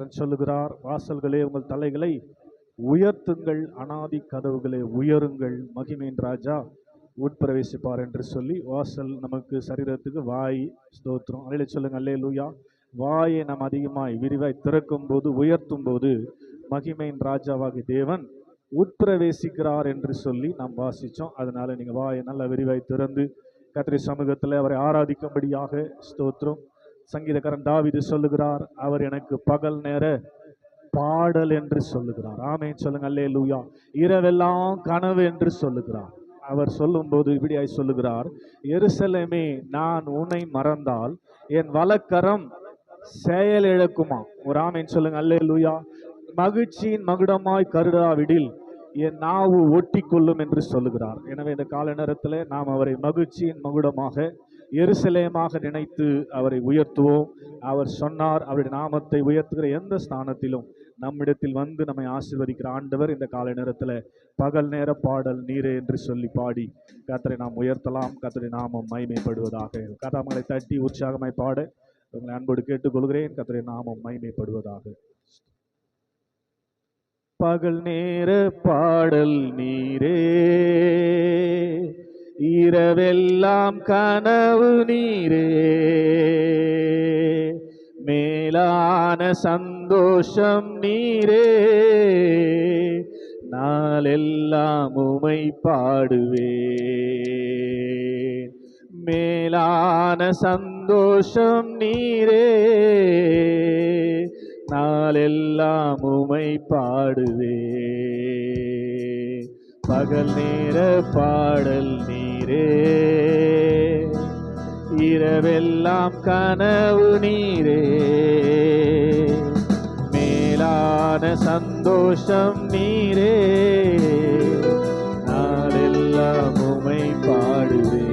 தேவன் சொல்லுகிறார், வாசல்களே உங்கள் தலைகளை உயர்த்துங்கள், அனாதி கதவுகளே உயருங்கள், மகிமையின் ராஜா உட்பிரவேசிப்பார் என்று சொல்லி, வாசல் நமக்கு சரீரத்துக்கு வாய். ஸ்தோத்திரம். அல்லேலூயா சொல்லுங்க. அல்லேலூயா. வாயை நாம் அதிகமாய் விரிவாய் திறக்கும் போது, உயர்த்தும் போது மகிமையின் ராஜாவாகிய தேவன் உட்பிரவேசிக்கிறார் என்று சொல்லி நாம் வாசித்தோம். அதனால நீங்க வாயை நல்லா விரிவாய் திறந்து கர்த்தருடைய சமூகத்தில் அவரை ஆராதிக்கும்படியாக. ஸ்தோத்திரம். சங்கீதக்காரன் தாவீது சொல்லுகிறார், அவர் எனக்கு பகல் நேர பாடல் என்று சொல்லுகிறார். ஆமென் சொல்லுங்க. அல்லேலூயா. இரவெல்லாம் கனவு என்று சொல்லுகிறார். அவர் சொல்லும் போது இப்படியாய் சொல்லுகிறார், எருசலேமே நான் உன்னை மறந்தால் என் வலக்கரம் செயல் இழக்குமா. ஒரு ஆமென் சொல்லுங்க. அல்லேலூயா. மகிழ்ச்சியின் மகுடமாய் கருடாவிடில் என் நாவு ஒட்டி கொள்ளும் என்று சொல்லுகிறார். எனவே இந்த கால நேரத்தில் நாம் அவரை மகிழ்ச்சியின் மகுடமாக, எருசலேமாக நினைத்து அவரை உயர்த்துவோம். அவர் சொன்னார், அவருடைய நாமத்தை உயர்த்துகிற எந்த ஸ்தானத்திலும் நம்மிடத்தில் வந்து நம்மை ஆசீர்வதிக்கிற ஆண்டவர். இந்த கால நேரத்தில் பகல் நேர பாடல் நீரே என்று சொல்லி பாடி கர்த்தரை நாம் உயர்த்தலாம். கர்த்தருடைய நாமம் மகிமைப்படுவதாக. கர்த்தாமங்களை தட்டி உற்சாகமாய் பாட உங்களை அன்போடு கேட்டுக்கொள்கிறேன். கர்த்தருடைய நாமம் மகிமைப்படுவதாக. பகல் நேர பாடல் நீரே, இரவெல்லாம் கனவு நீரே, மேலான சந்தோஷம் நீரே, நாளெல்லாம் உமை பாடுவே, மேலான சந்தோஷம் நீரே, நாளெல்லாம் உமை பாடுவே, பகல் நேர பாடல் நீரே, இரவெல்லாம் கனவு நீரே, மேலான சந்தோஷம் நீரே, நாளெல்லாம் உமை பாடுவே,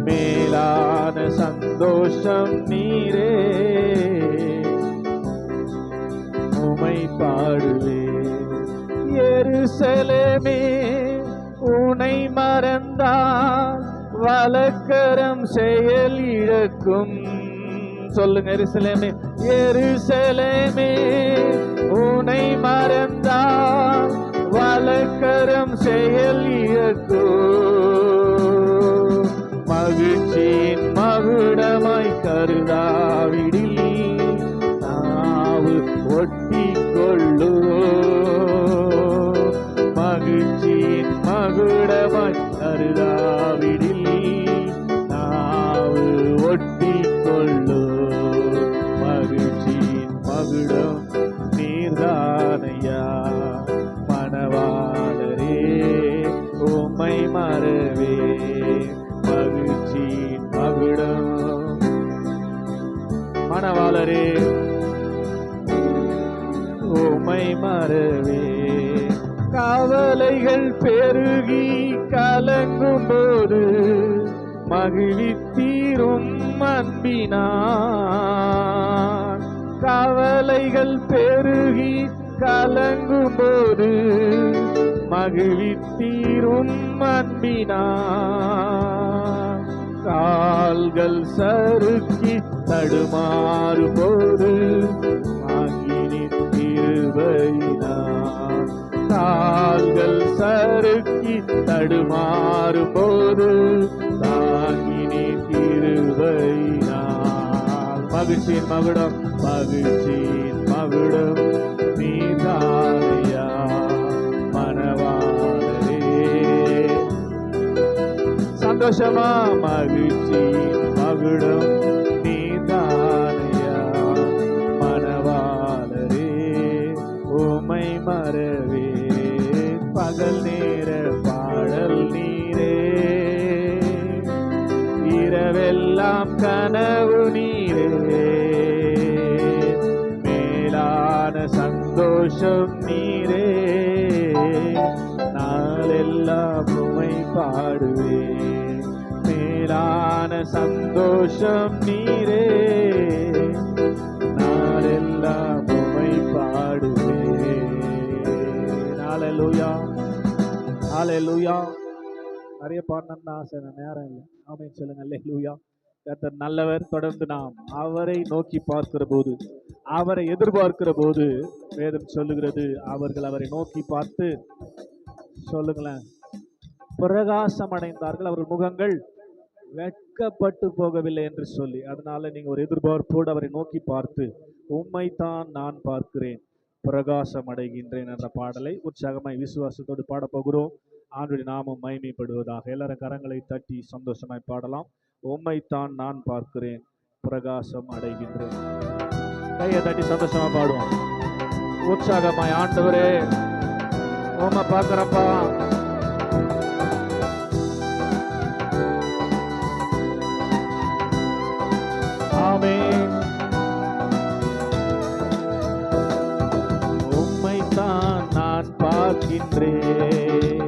மேலான சந்தோஷம் நீரே, உமை பாடுவே. எருசலேமே உனை மறந்தால் வலக்கரம் செயல் இழக்கும். சொல்லுங்க. எருசலேமே, எருசலேமே உனை மறந்தால் வலக்கரம் செயல் இழக்கும், மகிழ்ச்சியின் மகுடமாய் கருதாவிடில் நாவு ஒட்டி கொள்ளு, மகிழ்ச்சியின் மகுடமாய் கருதாவிடில் நாவு ஒட்டி கொள்ளு, மகிழ்ச்சியின் மகுடம் நீர்தானையா, மணவாளரே உம்மை மறவே, மகிழ்ச்சியின் மகுடம். மணவாளரே உம்மை மறவே, கவலைகள் பெருகி கலங்கும் போது மகிழ்த்தீரும் அன்பினார், கவலைகள் பெருகி கலங்கும் போது மகிழ்த்தீரும் அன்பினார், கால்கள் சறுக்கி தடுமாறும் போது கிருபையினார், கால்கள் சறுக்கி தடுமாறும் போது தாங்கினி கிருபையினார், மகிழ்ச்சியின் மகுடம், மகிழ்ச்சியின் மகுடம் நீதானையா, மணவாளரே. சந்தோஷமா மகிழ்ச்சியின் மகுடம் நீதானையா, மணவாளரே உம்மை மறவே, பகல் நேர பாடல் நீரே, இரவெல்லாம் கனவு நீரே, மேலான சந்தோஷம் நீரே, நாளெல்லாம் உம்மை பாடுவே, மேலான சந்தோஷம் நீரே, நாளெல்லாம் உம்மை பாடுவே. ஹல்லேலூயா. ஹல்லேலூயா. நிறைய பாடணும்னு ஆசை, நேரம் இல்லை. ஆமென் சொல்லுங்க. ஹல்லேலூயா. கர்த்தர் நல்லவர். தொடர்ந்து நாம் அவரை நோக்கி பார்க்கிற போது அவரை எதிர்பார்க்கிற போது வேதம் சொல்லுகிறது, அவர்கள் அவரை நோக்கி பார்த்து சொல்லுங்களேன், பிரகாசம் அடைந்தார்கள், அவர்கள் முகங்கள் வெட்கப்பட்டு போகவில்லை என்று சொல்லி. அதனால நீங்க ஒரு எதிர்பார்ப்போடு அவரை நோக்கி பார்த்து, உம்மைத்தான் நான் பார்க்கிறேன், பிரகாசம் அடைகின்றேன் என்ற பாடலை உற்சாகமாய் விசுவாசத்தோடு பாட போகிறோம். ஆண்டுடைய நாமம் மகிமைப்படுவதாக. எல்லாரும் கரங்களை தட்டி சந்தோஷமாய் பாடலாம். உம்மைத்தான் நான் பார்க்கிறேன், பிரகாசம் அடைகின்றேன். கையை தட்டி சந்தோஷமா பாடுவோம். உற்சாகமாய், ஆண்டவரே உம்மை பார்க்கிறப்பா, உம்மைத்தான் நான் பார்க்கின்றேன்,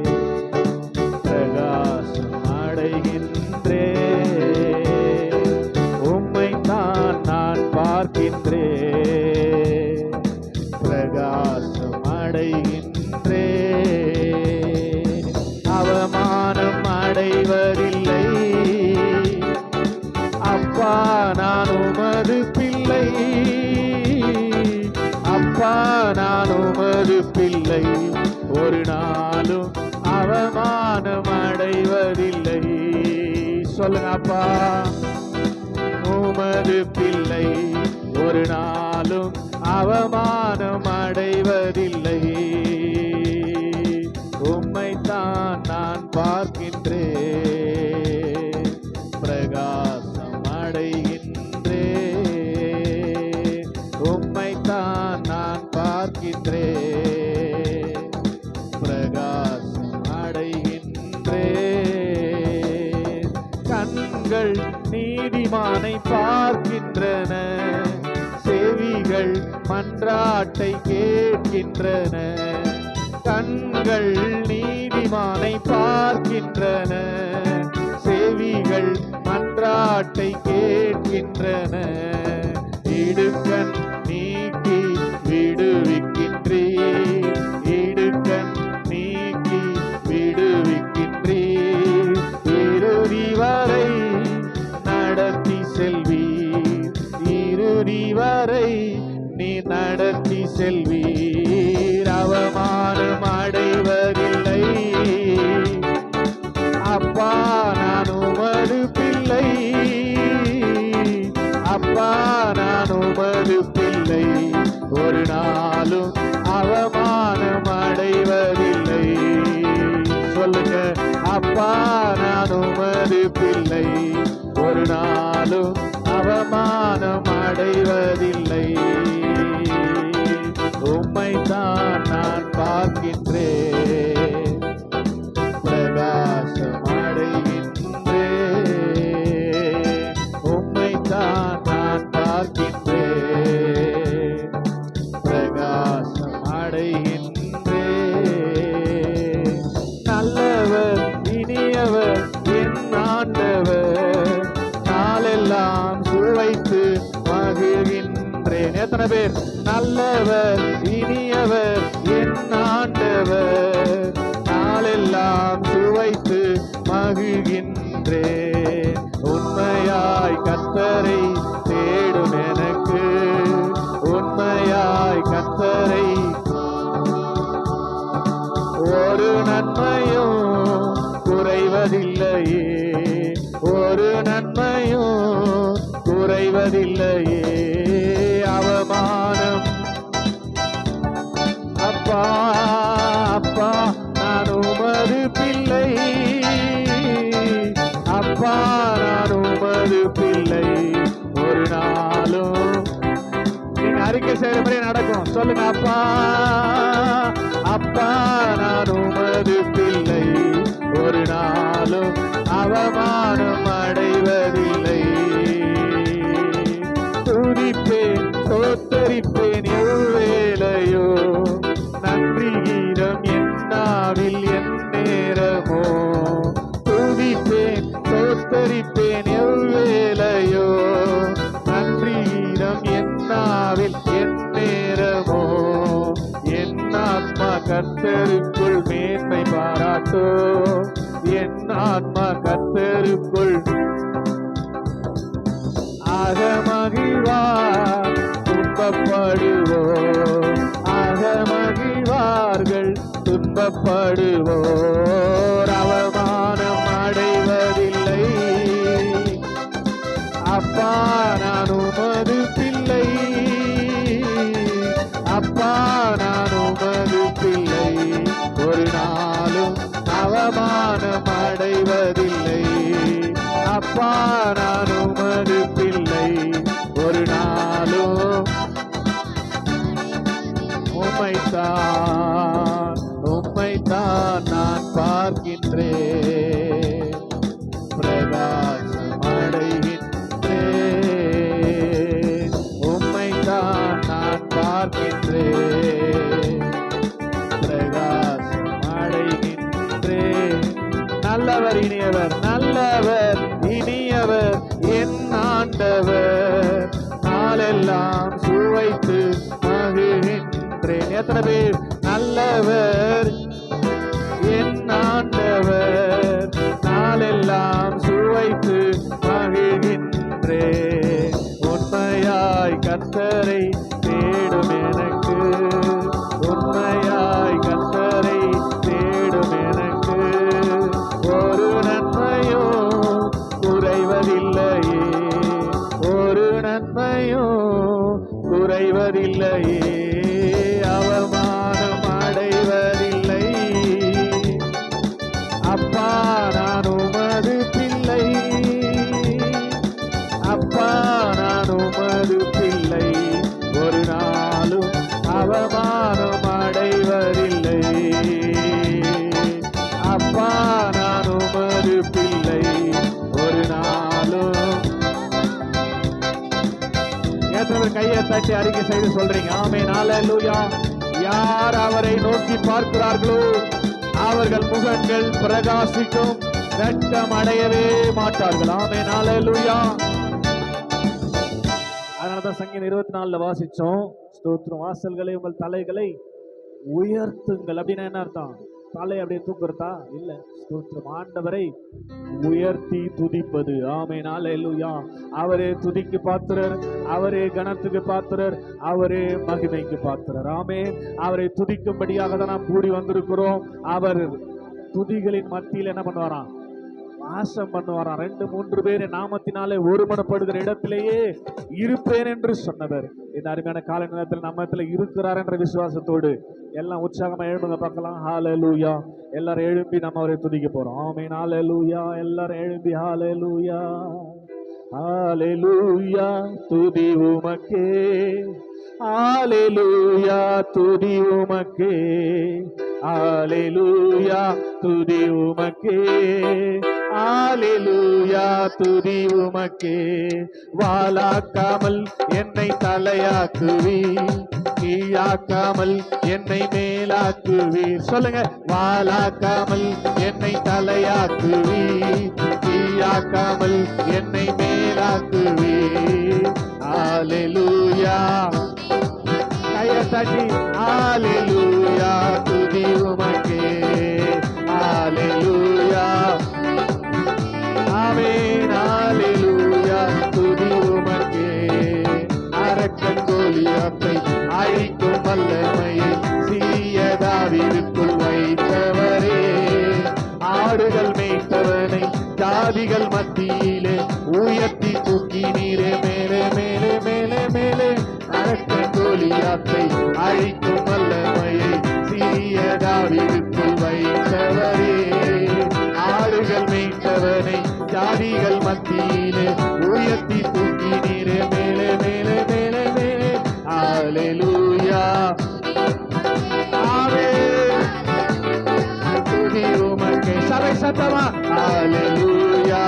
பிரகாசம் அடைகின்றேன். உம்மைத்தான் நான் பார்க்கின்றேன், பிரகாசம் அடைகின்றேன். அவமானம் அடைவதில்லை அப்பா, நான் உமது பிள்ளை. அப்பா, நான் உமது பிள்ளை, ஒரு நாளும் அவமானம் அடைவதில்லை. சொல்லுங்க, அப்பா உமது பிள்ளை, ஒரு நாளும் அவமானம் அடைவதில்லை. உம்மைத்தான் நான் பார்க்கின்றேன், பிரகாசம் அடைகின்றேன். உம்மைத்தான் நான் பார்க்கின்றேன், பிரகாசம் அடைகின்றேன். கண்கள் நீதிமானை பார்க்கின்றன, செவிகள் மன்றாட்டை கேட்கின்றன. கண்கள் நீதிமானை பார்க்கின்றன, செவிகள் மன்றாட்டை கேட்கின்றன. இடுக்கண் நீக்கி விடுவிக்கின்றீர், இடுக்கண் நீக்கி விடுவிக்கின்றீர். இறுதி வரை நடத்தி செல்வீர், இறுதி வரை நீ நடத்தி செல்வீர். அவமானம் அடைவதில்லை அப்பா, நான் உமது பிள்ளை. அப்பா, நான் உமது பிள்ளை, ஒரு நாளும் அவமானம் அடைவதில்லை. சொல்லுங்க, அப்பா நான் உமது பிள்ளை, ஒரு நாளும் அவமானம் அடைவதில்லை. உம்மைத்தான் நான் பார்க்கின்றேன், பிரகாசம் அடைகின்றேன். உம்மைத்தான் நான் பார்க்கின்றேன், பிரகாசம் அடைகின்றேன். நல்லவர் இனியவர் என் ஆண்டவர், நாளெல்லாம் சுவைத்து மகிழ்கின்றேன். எத்தனை பேர் நல்லவர் இனியவர் என் ஆண்டவர், நாளெல்லாம் சுவைத்து மகிழ்கின்றேன். உண்மையாய் கர்த்தரை தேடும் எனக்கு, உண்மையாய் கர்த்தரை ஒரு நன்மையும் குறைவதில்லையே, ஒரு நன்மையும் குறைவதில்லையே. அவமானம் அப்பா, அப்பா நான் உமது பிள்ளை. அப்பா நான் உமது பிள்ளை, ஒரு நாளும் நீங்க அறிக்கை செய்யற மாதிரி நடக்கும். சொல்லுங்க, அப்பா அப்பா நான் உமது பிள்ளை, ஒரு நாளும் அவமானம் அடைவதில்லை. துதிப்பேன் தோத்தரிப்பேன் எவ்வேளையோ, நன்றி கீதம் என்னாவில் என் நேரமோ. துதிப்பேன் தோத்தரிப்பேன் எவ்வேளையோ, நன்றி கீதம் என்னாவில் என் நேரமோ. என் ஆத்மா கர்த்தருக்குள் மேன்மை பாராட்டோ, என் ஆத்மா கர்த்தருக்குள் ஆக மகிழ்வா. துன்பப்ப துதிக்கப்படுவோர் அவமானம் அடைவதில்லை. அப்பா நான் உமது பிள்ளை, அப்பா நான் உமது பிள்ளை, ஒரு நாளும் அவமானம் அடைவதில்லை. அப்பா நான் உமது பிள்ளை, ஒரு நாளும் உம்மைத்தான் நான் பார்க்கின்றேன், பிரகாசம் அடைகின்றேன். உம்மைத்தான் நான் பார்க்கின்றேன், பிரகாசம் அடைகின்றேன். நல்லவர் இனியவர், நல்லவர் இனியவர் என் ஆண்டவர், நாளெல்லாம் சுவைத்து மகிழ்கின்றேன். எத்தனை பேர் நல்லவர் என் ஆண்டவர், நாளெல்லாம் சுவைத்து மகிழ்கின்றேன். உண்மையாய் கர்த்தரை தேடும் எனக்கு, உண்மையாய் கர்த்தரை தேடும் எனக்கு, ஒரு நன்மையோ குறைவதில்லையே, ஒரு நன்மையோ குறைவதில்லையே, அவமானம் அடைவதில்லை. அப்பா நான் உமது பிள்ளை, அப்பா நான் உமது பிள்ளை, ஒரு நாளும் அவமானம் அடைவதில்லை. அப்பா நான் உமது பிள்ளை, ஒரு நாளும். எத்தனை கையை தட்டி அறிக்கை செய்து சொல்றீங்க ஆமென் ஹல்லேலூயா. யார் அவரை நோக்கி பார்க்கிறார்களோ அவர்கள் முகங்கள் பிரகாசிக்கும், வெட்கம் அடையவே மாட்டார்கள். ஆமென் ஹல்லேலூயா. அதனாலதான் சங்கீதம் 24 வாசிச்சோம், ஸ்தோத்திரம் வாசல்களை உங்கள் தலைகளை உயர்த்துங்கள். அப்படின்னா என்ன அர்த்தம்? தலை அப்படியே தூக்குறதா இல்ல, ஸ்தோத்திரம் ஆண்டவரை உயர்த்தி துதிப்பது. ஆமென் ஹல்லேலூயா. அவரே துதிக்கு பாத்திரர், அவரே கனத்துக்கு பாத்திரர், அவரே மகிமைக்கு பாத்திரர். ஆமென். அவரை துதிக்கும்படியாக தான் நாம் கூடி வந்திருக்கிறோம். அவர் துதிகளின் மத்தியில் என்ன பண்ணுவாராம்? வாசம் பண்ணுவாராம். 2-3 பேர் நாமத்தினாலே ஒருமனப்படுகிற இடத்திலேயே இருப்பேன் என்று சொன்னவர் இந்த அருமையான கால நேரத்தில் நம்மத்துல இருக்கிறார் என்ற விசுவாசத்தோடு எல்லாம் உற்சாகமா எழும்புங்க பார்க்கலாம். ஹல்லேலூயா. எல்லாரும் எழும்பி நம்ம அவரை துதிக்க போறோம். ஆமென் ஹல்லேலூயா. எல்லாரும் எழும்பி ஹல்லேலூயா, ஹல்லேலூயா. துதி உமக்கே, ஹல்லேலூயா. துதி உமக்கே, ஹல்லேலூயா. துதி உமக்கே, ஹல்லேலூயா. துதி உமக்கே. வாளாக்காமல் என்னை தலையாக்குவீர், கீழாக்காமல் என்னை மேலாக்குவீர். சொல்லுங்க. வாளாக்காமல் என்னை தலையாக்குவீர், கீழாக்காமல் என்னை மேலாக்குவீர். ஹல்லேலூயா. கையை தட்டி ஹல்லேலூயா. துதி உமக்கே, ஹல்லேலூயா. ஆமென் ஹல்லேலூயா. துதி உமக்கே. அரக்கன் கோலியாத்தை அழிக்கும் வல்லமையை சிறிய தாவீதுக்குள் வைத்தவரே, ஆடுகள் மேய்த்தவனை ஜாதிகள் மத்தியிலே உயர்த்தி தூக்கினீரே, மேலே மேலே மேலே மேலே. அரக்கன் கோலியாத்தை அழிக்கும் வல்லமையை சிறிய தாவீதுக்குள் வைத்தவரே, ஆடுகள் மேய்த்தவனை ஜாதிகள் மத்தியிலே உயர்த்தி தூக்கினீரே, மேலே மேலே மேலே மேலே. ஹல்லேலூயா. ஆமென். துதி உமக்கே. சபை சத்தமா ஹல்லேலூயா.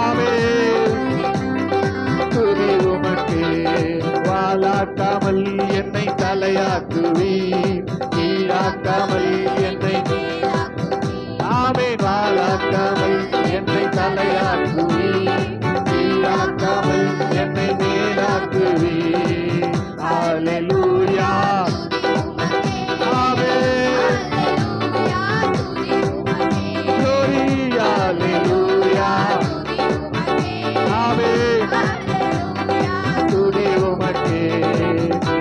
ஆமென். துதி உமக்கே. வாளாக்காமல் என்னை தலையாக்குவீர், கீழாக்காமல் என்னை. ஆமென். வாளாக்காமல் என்னை தலையாக்குவீர், கீழாக்காமல் என்னை மேலாக்குவீர். ஹல்லேலூயா. ஆமென். glory. ஹல்லேலூயா. ஆமென். துதி உமக்கே.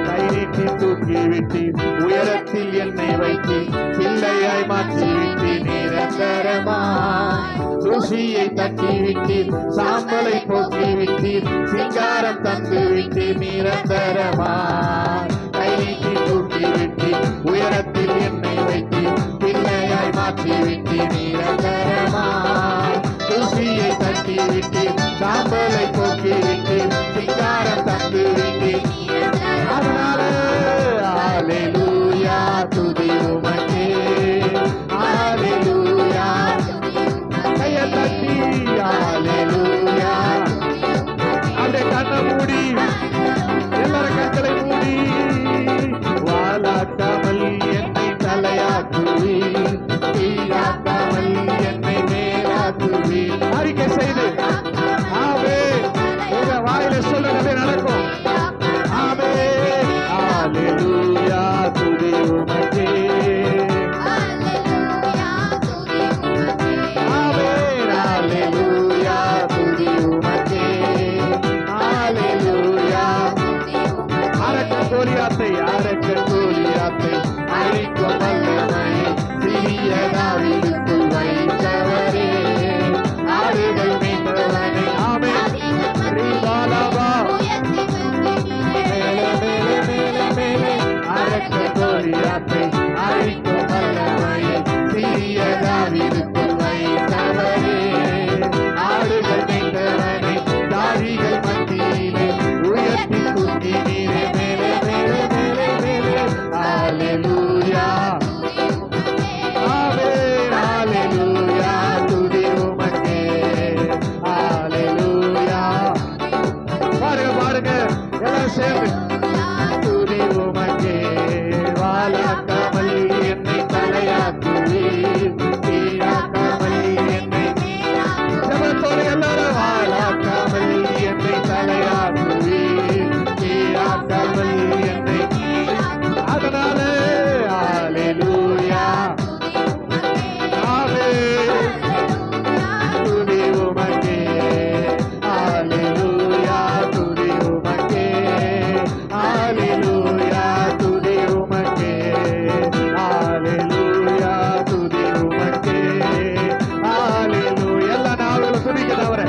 கை நீட்டி தூக்கி விட்டீர், உயரத்தில் உயரத்தில் என்னை வைத்து பிள்ளையாய் மாற்றிவிட்டு நிரந்தரமாய் தூசியை தட்டி விட்டீர், சாம்பலை போக்கி விட்டீர், சிங்காரம் தந்து விட்டீர் நிரந்தரமாய் கை நீட்டி தூக்கி விட்டீர், உயரத்தில் என்னை வைத்தீர் பிள்ளையாய் மாற்றி விட்டீர் நிரந்தரமாய் தூசியை தட்டி விட்டீர், சாம்பலை போக்கி விட்டீர், சிங்காரம் தந்து விட்டீர். அதனால ஹல்லேலூயா துதி உமக்கே, ஹல்லேலூயா கையை தட்டி ஹல்லேலூயா. அப்படியே கண்ணை மூடி எல்லாரும் கண்களை மூடி வாலாக்காமல் என்னை தலையாக்குவி, கீழாக்காமல் என்னை மேலாக்குவி. அறிக்கை செய்து ஆமே உங்க வாயில சொல்லுங்க நடக்கும். ஆமே ஹல்லேலூயா துதி உமக்கே, ஆமே ஹல்லேலூயா துதி உமக்கே, ஹல்லேலூயா. அரக்க கோலியாத்தை அழிக்கும் வல்லமை சிறிய தாவீதுக்குள் வைத்தவரே, ஆடுகள் மீட்டவனே. ஆமே ரீபாலாபா மேலே மேலே மேலே மேலே அரக்க கோலியாத்தை அழிக்கும் வல்லமை சிறிய தாவீதுக்குள் வைத்தவரே, ஆடுகள் மீட்டவனே, தாடிகள் மத்தியிலே உயர்த்தி தூக்கி நீரே மேலே மேலே மேலே மேலே. ஹல்லேலூயா ஆமென் ஹல்லேலூயா துதி உமக்கே, ஹல்லேலூயா. பாருங்க பாருங்க எல்லாரும் சேர்ந்து துதி உமக்கே, வாலாக்காமல் என்னை தலையாக்குவீர், கீழாக்காமல் என்னை ஜெபத்தோடு எல்லாரும் வாலாக்காமல் என்னை தலையாக்குவீர், கீழாக்காமல் என்னை. அதனால ஹல்லேலூயா ஆமென் துதி உமக்கே, ஹல்லேலூயா துதி உமக்கே, ஹல்லேலூயா துதி உமக்கே, ஹல்லேலூயா துதி உமக்கே, ஹல்லேலூயா. எல்லா நாளும் துதிக்கிறவரே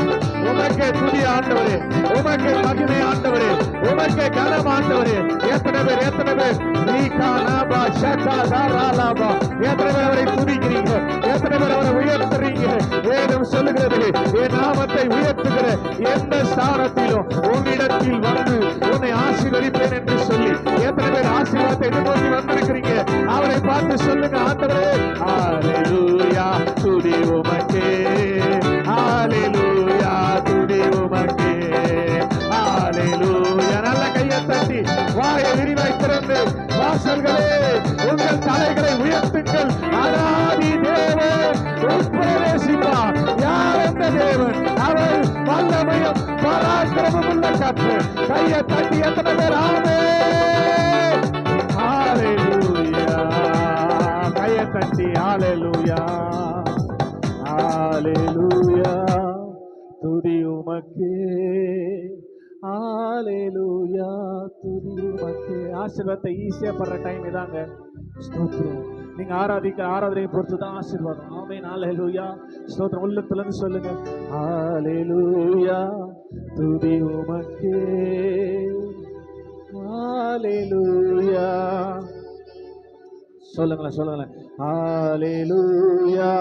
உமக்கே துதி ஆண்டவரே, உமக்கே மகிமை ஆண்டவரே, உமக்கே கனம் ஆண்டவரே. எத்தனை பேர் எத்தனை பேர் நீகானாபா ஷகாதாராலாபா எத்தனை பேர் அவரை துதிக்கிறீங்க, எத்தனை பேர் அவரை உயர்த்துறீங்க. வேதம் சொல்லுகிறது என் நாமத்தை உயர்த்துகிற எந்த ஸ்தானத்திலும் உன்னிடத்தில் வந்து உன்னை ஆசீர்வதிப்பேன் என்று சொல்லி எத்தனை பேர் ஆசீர்வாதத்தை எதிர்நோக்கி வந்திருக்கிறீங்க. அவரை பார்த்து சொல்லுங்க ஆண்டவரே ஹல்லேலூயா துதி உமக்கே, ஹல்லேலூயா துதி உமக்கே, ஹல்லேலூயா. நல்ல கையை தட்டி வாயை விரிவாய் திறந்து வாசல்களே உங்கள் தலைகளை உயர்த்துங்கள். அனாதி தேவன் உட்பிரவேசிப்பார். யார் அந்த தேவன்? அவர் வல்லமையும் பராக்கிரமும் உள்ள கர்த்தர். கையை தட்டி எத்தனை பேர் ஆமென் ஹல்லேலூயா. கையை தட்டி ஹல்லேலூயா ஹல்லேலூயா துதி உமக்கே, ஹல்லேலூயா துதி உமக்கே. ஆசீர்வாதத்தை ஈஸியா படுற டைம் இதாங்க. ஸ்தோத்திரம். நீங்க ஆராதனை பொறுத்து தான் ஆசீர்வாதம். ஆமென் ஹல்லேலூயா. ஸ்தோத்திரம். உள்ளத்துல இருந்து சொல்லுங்க ஹல்லேலூயா துதி உமக்கே, ஹல்லேலூயா. சொல்லுங்களேன் சொல்லுங்களேன் ஹல்லேலூயா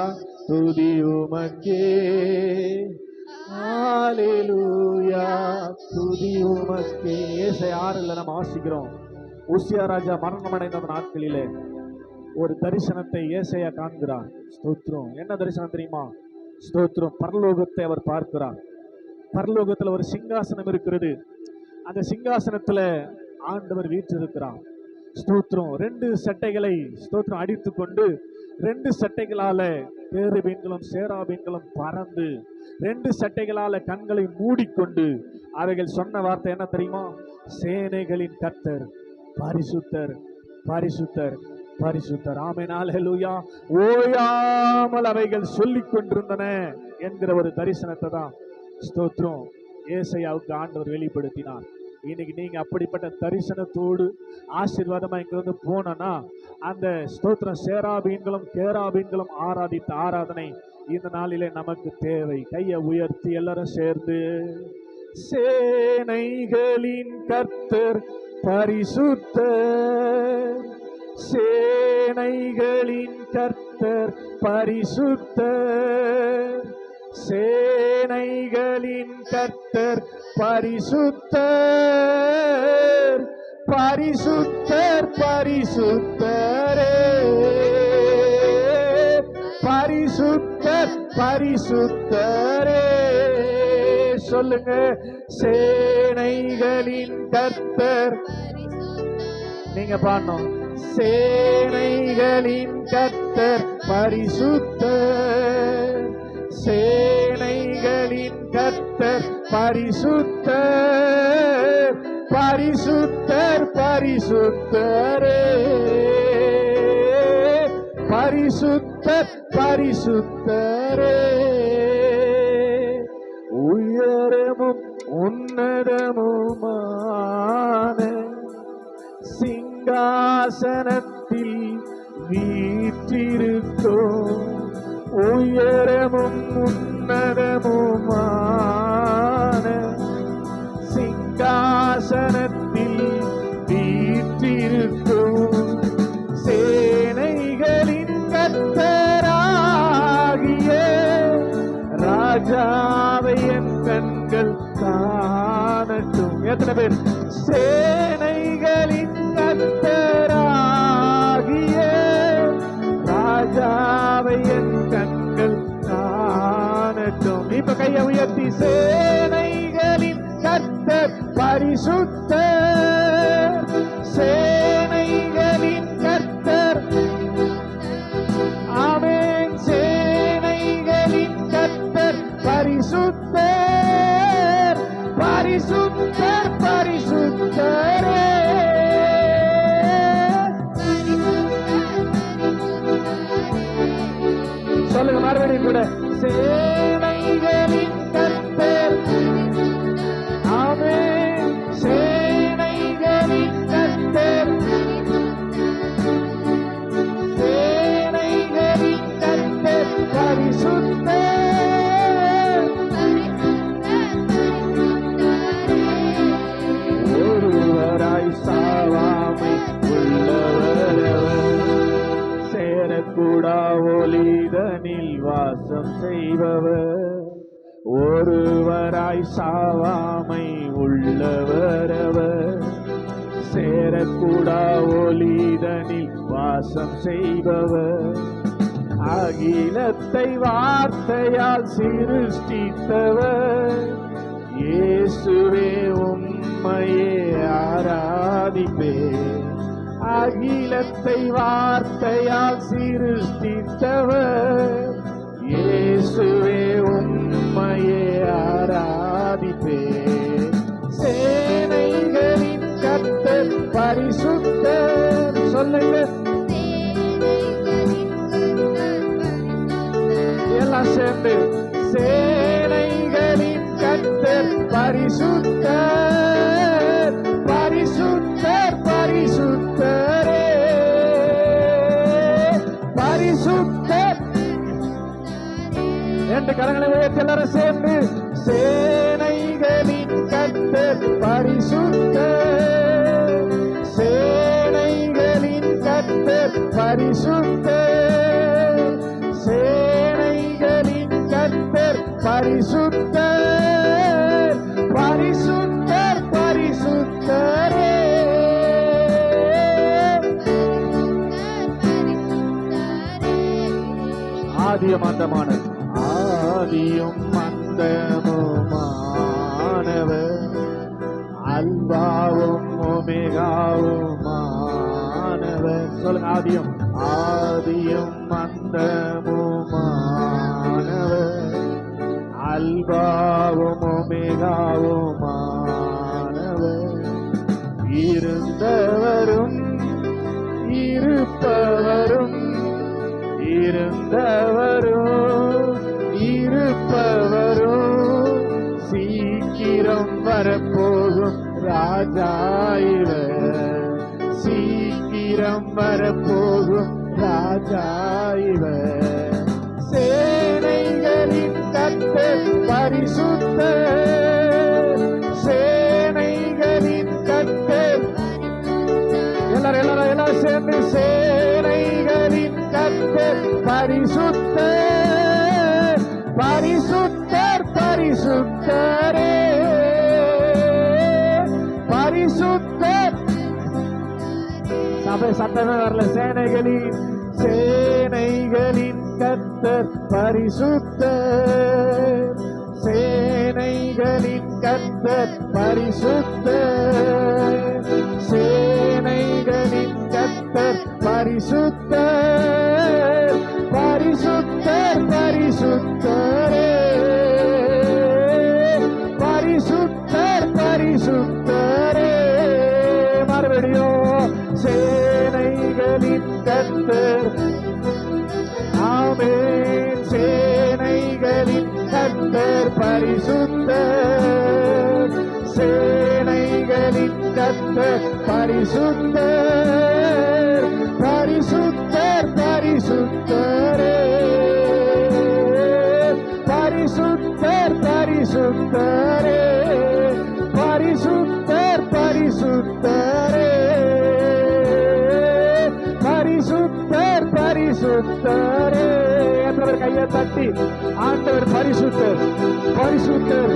துதி உமக்கே, ஹல்லேலூயா துதி உமக்கே. ஏசாயா 6 நம்ம வாசிக்கிறோம். உசியா ராஜா மரணம் அடைந்த நாட்களிலே ஒரு தரிசனத்தை ஏசாயா காண்கிறார். ஸ்தோத்திரம். என்ன தரிசனம் தெரியுமா? ஸ்தோத்திரம். பரலோகத்தை அவர் பார்க்கிறார். பரலோகத்துல ஒரு சிங்காசனம் இருக்கிறது. அந்த சிங்காசனத்துல ஆண்டவர் வீற்றிருக்கிறார். ஸ்தோத்திரம். 2 சட்டைகளை ஸ்தோத்திரம் அடித்து கொண்டு 2 சட்டைகளால கேருபீன்களும் சேராபீன்களும் பறந்து 2 சட்டைகளால கண்களை மூடிக்கொண்டு அவைகள் சொன்ன வார்த்தை என்ன தெரியுமா? சேனைகளின் கர்த்தர் பரிசுத்தர் பரிசுத்தர் பரிசுத்தர். ஆமென் ஹல்லேலூயா. ஓயாமல் அவைகள் சொல்லிக் கொண்டிருந்தன என்கிற ஒரு தரிசனத்தை தான் ஸ்தோத்திரம் ஏசாயாவுக்கு ஆண்டவர் வெளிப்படுத்தினார். இன்னைக்கு நீங்க அப்படிப்பட்ட தரிசனத்தோடு ஆசீர்வாதமா இங்க வந்து போனோம்னா அந்த ஸ்தோத்திரம் சேராபீன்களும் கேராபீன்களும் ஆராதித்த ஆராதனை இந்த நாளிலே நமக்கு தேவை. கையை உயர்த்தி எல்லாரும் சேர்ந்து சேனைகளின் கர்த்தர் பரிசுத்தர், சேனைகளின் கர்த்தர் பரிசுத்தர், சேனைகளின் கர்த்தர் பரிசுத்தர், பரிசுத்தர் பரிசுத்தரே, பரிசுத்தர் பரிசுத்தரே. சொல்லுங்க, சேனைகளின் கர்த்தர். நீங்க பாடணும், சேனைகளின் கர்த்தர் பரிசுத்தர், சேனைகளின் கர்த்தர் பரிசுத்தர், பரிசுத்தர் பரிசுத்தரே, பரிசுத்தர் பரிசுத்தரே. உயரமும் உன்னதமுமான சிங்காசனத்தில் வீற்றிருக்கும், உயரமும் உன்னதமுமான சிங்காசனத்தில் வீற்றிருக்கும் சேனைகளின் கர்த்தராகிய ராஜாவை என் கண்கள் காணட்டும். எத்தனை பேர்? சேனைகளின் கர்த்தராகிய ராஜாவை என் கண்கள் காணட்டும். இப்ப கையை உயர்த்தி, சேனைகளின் கர்த்தர் பரிசுத்தர், சேனைகளின் கர்த்தர். ஆமென். சேனைகளின் கர்த்தர் பரிசுத்தர், பரிசுத்தர் பரிசுத்தரே. சொல்லுங்க மறுபடியும் கூட, சேனைகளின் கர்த்தர். ஆமென். சேனைகளின் கர்த்தர், சேனைகளின் கர்த்தர் பரிசுத்தர், ஒருவராய் சாவாமை உள்ளவரவர், சேரக்கூடா ஒளிதனில் வாசம் செய்பவர், ஒருவராய் சாவாமை உள்ளவரவர், சேரக்கூடா ஒளிதனில் வாசம் செய்பவர், அகிலத்தை வார்த்தையால் சிருஷ்டித்தவர், இயேசுவே உம்மையே ஆராதிப்பேன், அகிலத்தை வார்த்தையால் சிருஷ்டித்தவர், இயேசுவே உம்மையே ஆராதிப்பேன். சேனைகளின் கர்த்தர் பரிசுத்தர். சொல்லுங்க எல்லாம் சேர்ந்து, சேனைகளின் கர்த்தர் பரிசுத்தர், பரிசுத்தர் பரிசுத்தரே, பரிசுத்தர். ரெண்டு கரங்களை உயர்த்தி எல்லாரும் சேர்ந்து, சேனைகளின் கர்த்தர் பரிசுத்தர், சேனைகளின் கர்த்தர் பரிசுத்தர், சேனைகளின் கர்த்தர் பரிசுத்தர், பரிசுத்தர் பரிசுத்தரே. ஆதியும் அந்தமானவர், ஆதியும் அந்தமுமானவர், அல்பாவும் ஒமேகாவுமானவர். சொல்லுங்க, ஆதியும் ஆதியும் அந்தமுமானவர், அல்பாவும் ஒமேகாவுமானவர், இருந்தவரும் இருப்பவரும், இருந்தவரும் இருப்பவரும், சீக்கிரம் வரப்போகும் இவர், சீக்கிரம் வரப்போகும் ராஜா இவர். சேனைகளின் கர்த்தர் பரிசுத்தர், சேனைகளின் கர்த்தர். எல்லாரும் சேர்ந்து சேனைகளின் கர்த்தர் பரிசுத்தர், பரிசுத்தர் பரிசுத்தரே, பரிசுத்தர். சபை சத்தமே வரல. சேனைகளின் கர்த்தர் பரிசுத்தர், சேனைகளின் கர்த்தர் பரிசுத்தர், சேனைகளின் கர்த்தர் பரிசுத்தர், பரிசுத்தர் பரிசுத்தரே, பரிசுத்தர் பரிசுத்தரே. மறுபடியும் சேனைகளின் கர்த்தர். ஆமென். சேனைகளின் கர்த்தர் பரிசுத்தர், சேனைகளின் கர்த்தர் பரிசுத்தர், பரிசுத்தர் பரிசுத்தரே, பரிசுத்தர் பரிசுத்தரே, பரிசுத்தர் பரிசுத்தரே, பரிசுத்தர் பரிசுத்தரே. என்றவர் கையை தட்டி ஆண்டவர் பரிசுத்தர், பரிசுத்தர்,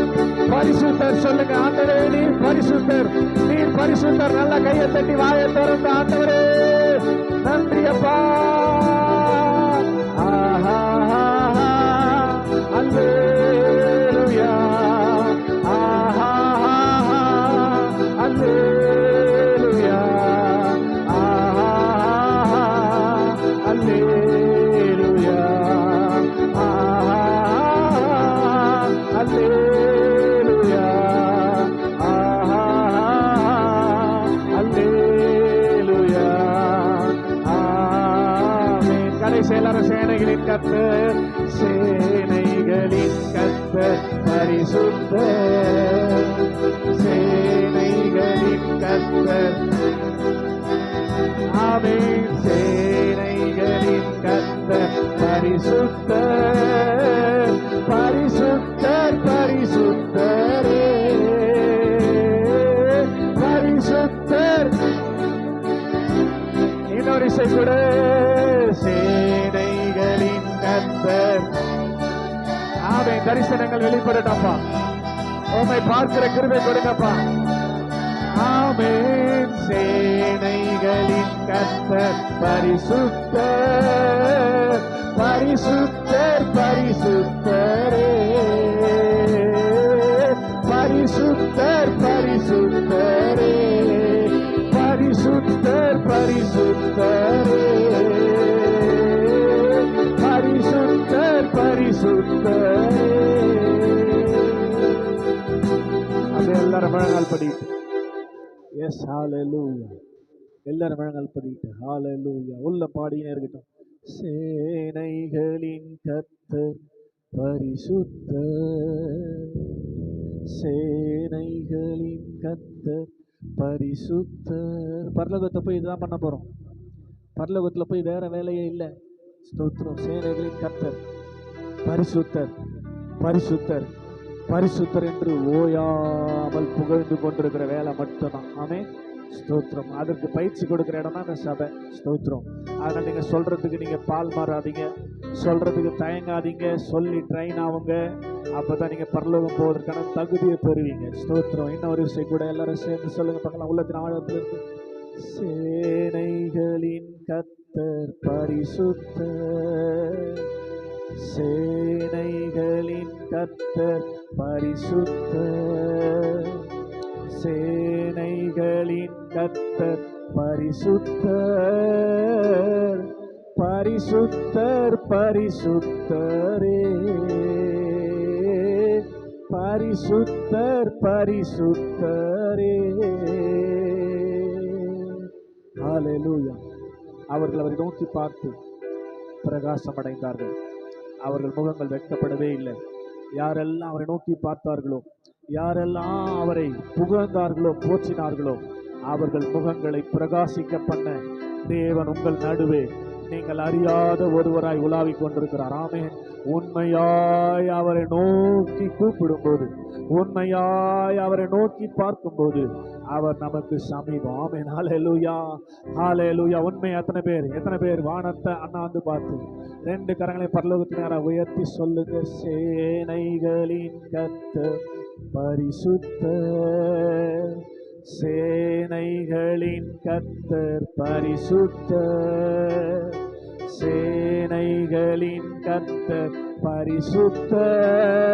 பரிசுத்தர் சொல்லுங்க. ஆண்டவரே நீர் பரிசுத்தர், நீர் பரிசுத்தர். நல்ல கையை தட்டி வாயை திறந்த ஆண்டவரே நன்றி அப்பா. ஆஹா அல்லேலூயா, ஆஹா அல்லேலூயா, ஆஹா அல்லேலூயா, ஆஹா அல்லேலூயா, ஆஹா அல்லேலூயா, ஆமென். கடைசி எல்லாரும் சேனைகளின் கர்த்தர், சேனைகளின் கர்த்தர் பரிசுத்தர், சேனைகளின் கர்த்தர். ஆமென். சேனைகளின் கர்த்தர் பரிசுத்தர், பரிசுத்தர் பரிசுத்தரே, பரிசுத்தர். இன்னொரு இசை கூட. சேனைகளின் கர்த்தர். ஆமென். தரிசனங்கள் வெளிப்படட்டப்பா. உம்மை பார்க்கிற கிருபை கொடுங்கப்பா. ஆமென். சேனைகளின் கர்த்தர் பரிசுத்தர், பரிசுத்தர் பரிசுத்தரே, பரிசுத்தர் பரிசுத்தரே, பரிசுத்தர் பரிசுத்தரே, பரிசுத்தர் பரிசுத்தரே. அது எல்லாரும் முழங்கால் படிட்டு. எஸ் ஹalleluya. எல்லாரும் முழங்கால் படிட்டு. ஹalleluya. உள்ள பாடினே இருக்கட்டும். சேனைகளின் கர்த்தர் பரிசுத்தர், சேனைகளின் கர்த்தர் பரிசுத்தர். பரலோகத்தை போய் இதுதான் பண்ண போறோம். பரலோகத்துல போய் வேற வேலையே இல்லை. ஸ்தோத்திரம். சேனைகளின் கர்த்தர் பரிசுத்தர், பரிசுத்தர், பரிசுத்தர் என்று ஓயாமல் புகழ்ந்து கொண்டிருக்கிற வேலை மட்டும்தான். ஆமென். ஸ்தோத்திரம். அதற்கு பயிற்சி கொடுக்கிற இடம் தான் இந்த சபை. ஸ்தோத்திரம். அதனால நீங்க சொல்றதுக்கு நீங்க பால் மாறாதீங்க, சொல்றதுக்கு தயங்காதீங்க, சொல்லி ட்ரெயின் ஆகுங்க. அப்பதான் நீங்க பரலோகம் போவதற்கான தகுதியை பெறுவீங்க. ஸ்தோத்திரம். இன்னொரு விஷயம் கூட எல்லாரும் சேர்ந்து சொல்லுங்க பார்க்கலாம். உள்ளத்தின் ஆழத்திலிருந்து. சேனைகளின் கர்த்தர் பரிசுத்தர், சேனைகளின் கர்த்தர் பரிசுத்தர், சேனைகளின் கர்த்தர் பரிசுத்தர், பரிசுத்தர் பரிசுத்தரே, பரிசுத்தர் பரிசுத்தரே. ஹalleluya. அவர்கள் அவரை நோக்கி பார்த்து பிரகாசம் அடைந்தார்கள். அவர்கள் முகங்கள் வெட்கப்படவே இல்லை. யாரெல்லாம் அவரை நோக்கி பார்த்தார்களோ, யாரெல்லாம் அவரை புகழ்ந்தார்களோ, போற்றினார்களோ, அவர்கள் முகங்களை பிரகாசிக்க பண்ண தேவன் உங்கள் நடுவே நீங்கள் அறியாத ஒருவராய் உலாவிக் கொண்டிருக்கிறார். ஆமென். உண்மையாய் அவரை நோக்கி கூப்பிடும்போது, உண்மையாய் அவரை நோக்கி பார்க்கும்போது அவர் நமக்கு சமீபம். ஆமென். ஹல்லேலூயா, ஹல்லேலூயா. உண்மை எத்தனை பேர் வானத்தை அண்ணாந்து பார்த்து 2 கரங்களை பரலோகத்தின் நேராக உயர்த்தி சொல்லுங்க, சேனைகளின் கர்த்தர் பரிசுத்தர், சேனைகளின் கர்த்தர் பரிசுத்தர், சேனைகளின் கர்த்தர் பரிசுத்தர்,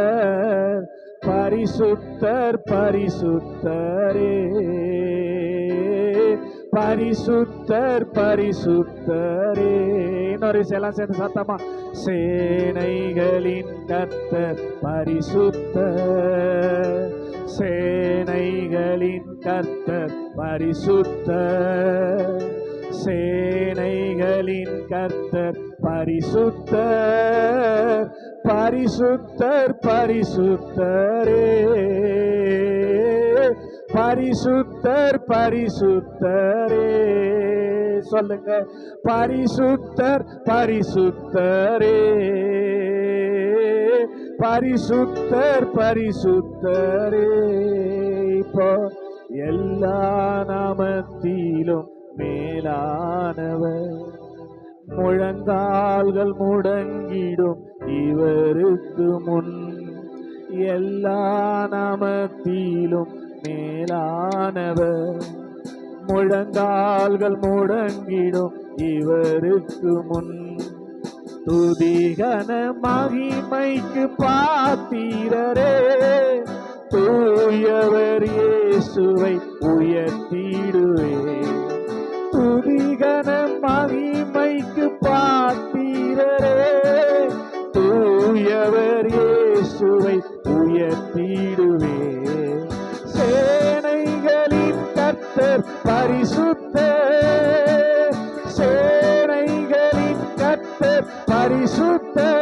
பரிசுத்தர் பரிசுத்தரே, பரிசுத்தர் பரிசுத்தரே. இன்னொரு எல்லாம் சேர்ந்து சத்தமா, சேனைகளின் கர்த்தர் பரிசுத்தர், சேனைகளின் கர்த்தர் பரிசுத்தர், சேனைகளின் கர்த்தர் பரிசுத்தர், பரிசுத்தர் பரிசுத்தரே, பரிசுத்தர் பரிசுத்தரே. சொல்லுங்க, பரிசுத்தர் பரிசுத்தரே, பரிசுத்தர் பரிசுத்தரே. இப்போ எல்லா நாமத்திலும் மேலானவர், முழங்கால்கள் முடங்கிடும் இவருக்கு முன், எல்லா நாமத்திலும் மேலானவர், முழங்கால்கள் முடங்கிடும் இவருக்கு முன். துதிகன மகிமைக்கு பாத்திரரே, தூயவர் இயேசுவை உயர்த்திடுவே. துதிகன மகிமைக்கு பாத்திரரே, தூயவர் இயேசுவை உயர்த்திடுவே. சேனைகளின் கர்த்தர் பரிசுத்தர், சேனைகளின் கர்த்தர் பரிசுத்தர்,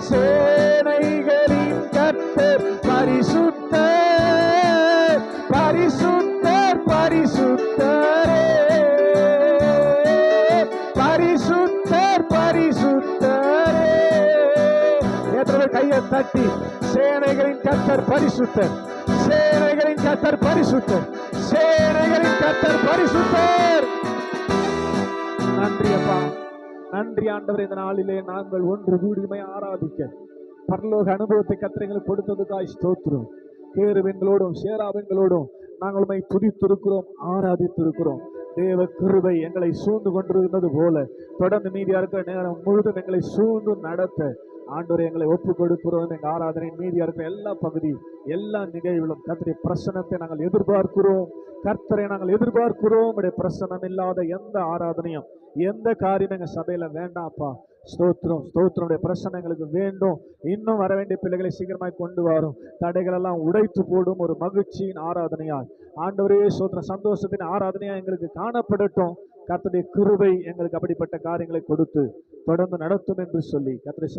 சேனைகளின் கர்த்தர் பரிசுத்தர், பரிசுத்தர் பரிசுத்தரே, பரிசுத்தர் பரிசுத்தரே. எத்தனை கையை தட்டி, சேனைகளின் கர்த்தர் பரிசுத்தர், சேனைகளின் கர்த்தர் பரிசுத்தர், சேனைகளின் கர்த்தர் பரிசுத்தர். நன்றி அப்பா, நன்றி ஆண்டவர். இந்த நாளிலே நாங்கள் ஒன்று கூடிமை ஆராதிக்க பரலோக அனுபவத்தை கர்த்தர் கொடுத்ததுக்காய் ஸ்தோத்திரம். கேருபெண்களோடும் சேராபெண்களோடும் நாங்கள் உம்மை துதித்திருக்கிறோம், ஆராதித்திருக்கிறோம். தேவ கிருபை எங்களை சூழ்ந்து கொண்டிருந்தது போல தொடர்ந்து மீதியா இருக்கிற நேரம் முழுதும் எங்களை சூழ்ந்து நடத்த ஆண்டவரே எங்களை ஒப்பு கொடுக்கிறோம். எங்கள் ஆராதனை மீதியா இருக்கிற எல்லா பகுதி, எல்லா நிகழ்வுகளும் கர்த்தருடைய பிரசன்னத்தை நாங்கள் எதிர்பார்க்கிறோம். கர்த்தரை நாங்கள் எதிர்பார்க்கிறோம். உடைய பிரசன்னம் இல்லாத எந்த ஆராதனையும் எந்த காரியம் எங்க சபையில வேண்டாம்ப்பா. ஸ்தோத்திரம், ஸ்தோத்திரனுடைய பிரசன்னம் எங்களுக்கு வேண்டும். இன்னும் வர வேண்டிய பிள்ளைகளை சீக்கிரமாய் கொண்டு வரும். தடைகள் எல்லாம் உடைத்து போடும் ஒரு மகிழ்ச்சியின் ஆராதனையாய் ஆண்டவரே ஸ்தோத்திரம், சந்தோஷத்தின் ஆராதனையா எங்களுக்கு காணப்படட்டும். கர்த்தருடைய கிருபை எங்களுக்கு அப்படிப்பட்ட காரியங்களை கொடுத்து தொடர்ந்து நடத்தும் என்று சொல்லி கர்த்தரை